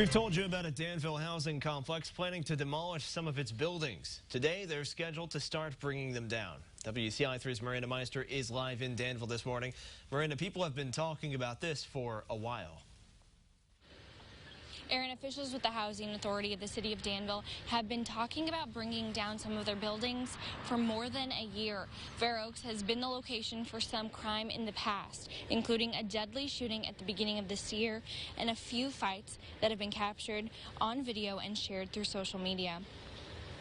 We've told you about a Danville housing complex planning to demolish some of its buildings. Today, they're scheduled to start bringing them down. WCIA3's Miranda Meister is live in Danville this morning. Miranda, people have been talking about this for a while. Aaron, officials with the Housing Authority of the City of Danville have been talking about bringing down some of their buildings for more than a year. Fair Oaks has been the location for some crime in the past, including a deadly shooting at the beginning of this year and a few fights that have been captured on video and shared through social media.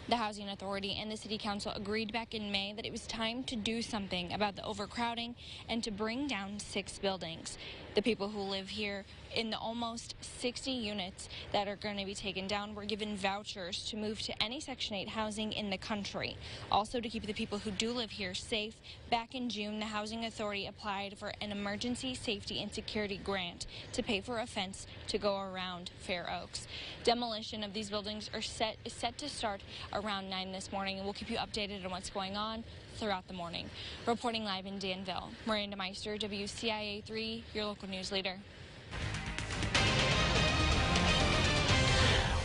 The Housing Authority and the City Council agreed back in May that it was time to do something about the overcrowding and to bring down 6 buildings. The people who live here in the almost 60 units that are going to be taken down were given vouchers to move to any Section 8 housing in the country. Also, to keep the people who do live here safe, back in June, the Housing Authority applied for an emergency safety and security grant to pay for a fence to go around Fair Oaks. Demolition of these buildings is set to start around 9 this morning, and we'll keep you updated on what's going on throughout the morning. Reporting live in Danville, Miranda Meister, WCIA3, your local news leader.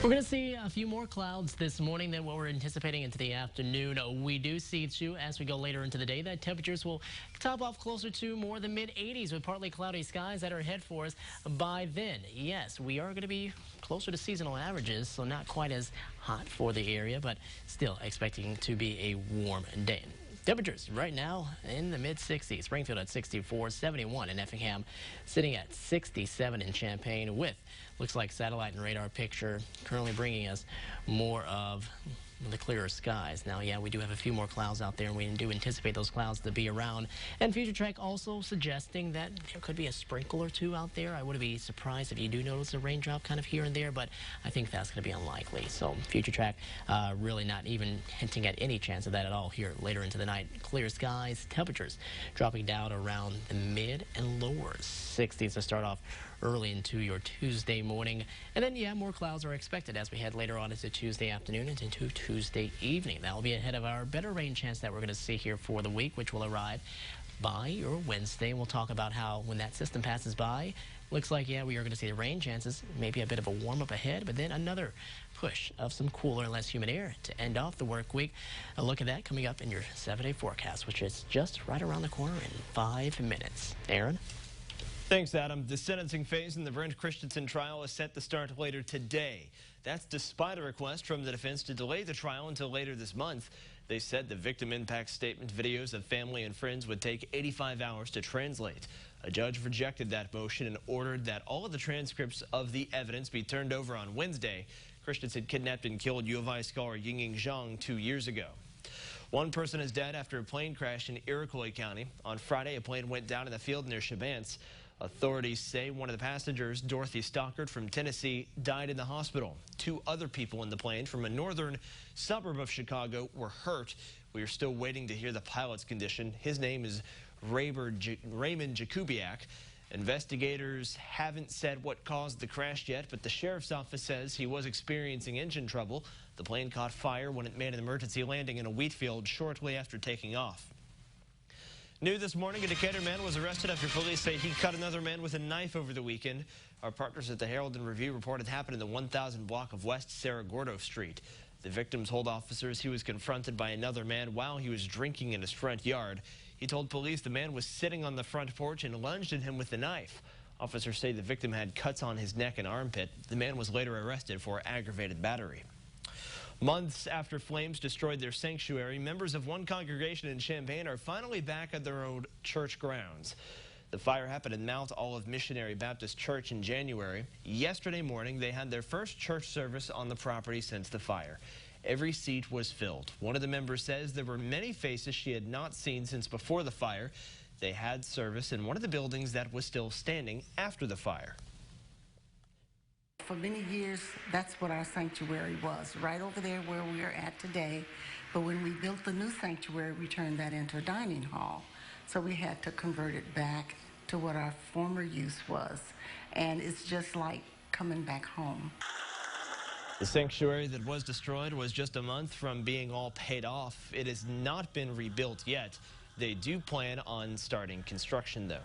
We're going to see a few more clouds this morning than what we're anticipating into the afternoon. We do see, too, as we go later into the day, that temperatures will top off closer to more than mid-80s with partly cloudy skies that are ahead for us by then. Yes, we are going to be closer to seasonal averages, so not quite as hot for the area, but still expecting to be a warm day. Temperatures right now in the mid-60s. Springfield at 64, 71 in Effingham, sitting at 67 in Champaign with, looks like satellite and radar picture currently bringing us more of the clearer skies. Now, yeah, we do have a few more clouds out there, and we do anticipate those clouds to be around. And Future Track also suggesting that there could be a sprinkle or two out there. I wouldn't be surprised if you do notice a raindrop kind of here and there, but I think that's going to be unlikely. So Future Track really not even hinting at any chance of that at all here later into the night. Clear skies, temperatures dropping down around the mid and lower 60s to start off early into your Tuesday morning. And then, yeah, more clouds are expected as we head later on into Tuesday afternoon and into Tuesday evening. That will be ahead of our better rain chance that we're going to see here for the week, which will arrive by your Wednesday. We'll talk about how when that system passes by, looks like, yeah, we are going to see the rain chances, maybe a bit of a warm-up ahead, but then another push of some cooler and less humid air to end off the work week. A look at that coming up in your 7-day forecast, which is just right around the corner in 5 minutes. Aaron? Thanks, Adam. The sentencing phase in the Brent Christensen trial is set to start later today. That's despite a request from the defense to delay the trial until later this month. They said the victim impact statement videos of family and friends would take 85 hours to translate. A judge rejected that motion and ordered that all of the transcripts of the evidence be turned over on Wednesday. Christensen kidnapped and killed U of I scholar Yingling Zhang 2 years ago. One person is dead after a plane crashed in Iroquois County. On Friday, a plane went down in the field near Chabance. Authorities say one of the passengers, Dorothy Stockard from Tennessee, died in the hospital. 2 other people in the plane from a northern suburb of Chicago were hurt. We are still waiting to hear the pilot's condition. His name is Raymond Jakubiak. Investigators haven't said what caused the crash yet, but the sheriff's office says he was experiencing engine trouble. The plane caught fire when it made an emergency landing in a wheat field shortly after taking off. New this morning, a Decatur man was arrested after police say he cut another man with a knife over the weekend. Our partners at the Herald and Review report it happened in the 1000 block of West Cerro Gordo Street. The victim told officers he was confronted by another man while he was drinking in his front yard. He told police the man was sitting on the front porch and lunged at him with the knife. Officers say the victim had cuts on his neck and armpit. The man was later arrested for aggravated battery. Months after flames destroyed their sanctuary, members of one congregation in Champaign are finally back at their own church grounds. The fire happened in Mount Olive Missionary Baptist Church in January. Yesterday morning, they had their first church service on the property since the fire. Every seat was filled. One of the members says there were many faces she had not seen since before the fire. They had service in one of the buildings that was still standing after the fire. For many years, that's what our sanctuary was, right over there where we are at today. But when we built the new sanctuary, we turned that into a dining hall. So we had to convert it back to what our former use was. And it's just like coming back home. The sanctuary that was destroyed was just a month from being all paid off. It has not been rebuilt yet. They do plan on starting construction, though.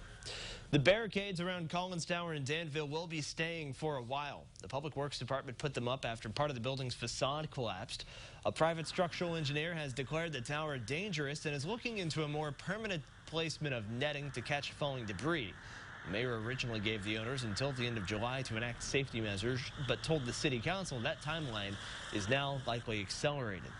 The barricades around Collins Tower in Danville will be staying for a while. The Public Works Department put them up after part of the building's facade collapsed. A private structural engineer has declared the tower dangerous and is looking into a more permanent placement of netting to catch falling debris. The mayor originally gave the owners until the end of July to enact safety measures, but told the city council that timeline is now likely accelerated.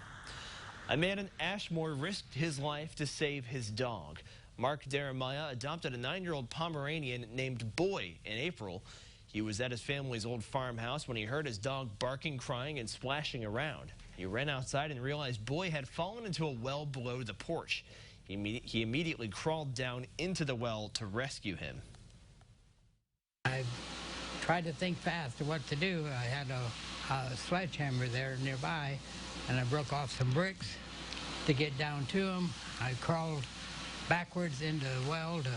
A man in Ashmore risked his life to save his dog. Mark Jeremiah adopted a 9-year-old Pomeranian named Boy in April. He was at his family's old farmhouse when he heard his dog barking, crying, and splashing around. He ran outside and realized Boy had fallen into a well below the porch. He immediately crawled down into the well to rescue him. I tried to think fast of what to do. I had a sledgehammer there nearby, and I broke off some bricks to get down to him. I crawled backwards into the well to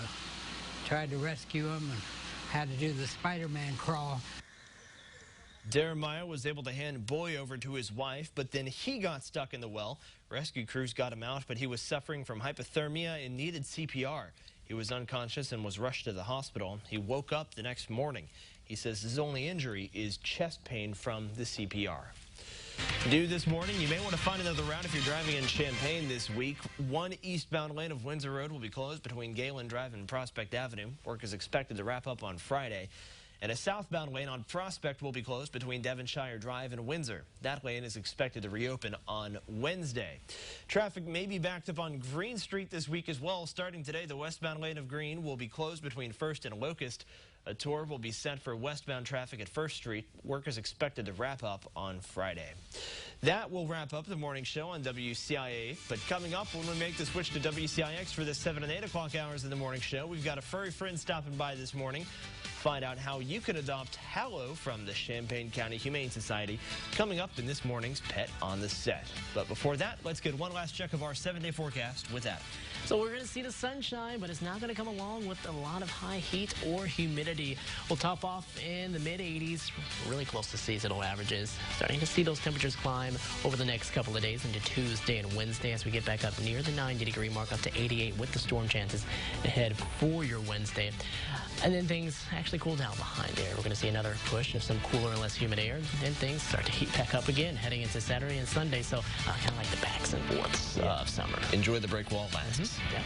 try to rescue him and had to do the Spider-Man crawl. Jeremiah was able to hand Boy over to his wife, but then he got stuck in the well. Rescue crews got him out, but he was suffering from hypothermia and needed CPR. He was unconscious and was rushed to the hospital. He woke up the next morning. He says his only injury is chest pain from the CPR. Due this morning, you may want to find another route if you're driving in Champaign this week. One eastbound lane of Windsor Road will be closed between Galen Drive and Prospect Avenue. Work is expected to wrap up on Friday. And a southbound lane on Prospect will be closed between Devonshire Drive and Windsor. That lane is expected to reopen on Wednesday. Traffic may be backed up on Green Street this week as well. Starting today, the westbound lane of Green will be closed between First and Locust. A tour will be set for westbound traffic at First Street. Work is expected to wrap up on Friday. That will wrap up the morning show on WCIA. But coming up, when we make the switch to WCIX for the 7 and 8 o'clock hours of the morning show, we've got a furry friend stopping by this morning. Find out how you can adopt Hallow from the Champaign County Humane Society coming up in this morning's Pet on the Set. But before that, let's get one last check of our 7-day forecast with Adam. So we're going to see the sunshine, but it's not going to come along with a lot of high heat or humidity. We'll top off in the mid-80s, really close to seasonal averages. Starting to see those temperatures climb over the next couple of days into Tuesday and Wednesday as we get back up near the 90-degree mark, up to 88 with the storm chances ahead for your Wednesday. And then things actually cool down behind there. We're going to see another push of some cooler and less humid air. Then things start to heat back up again heading into Saturday and Sunday. So kind of like the backs and forths of summer. Enjoy the break while it lasts. Yeah.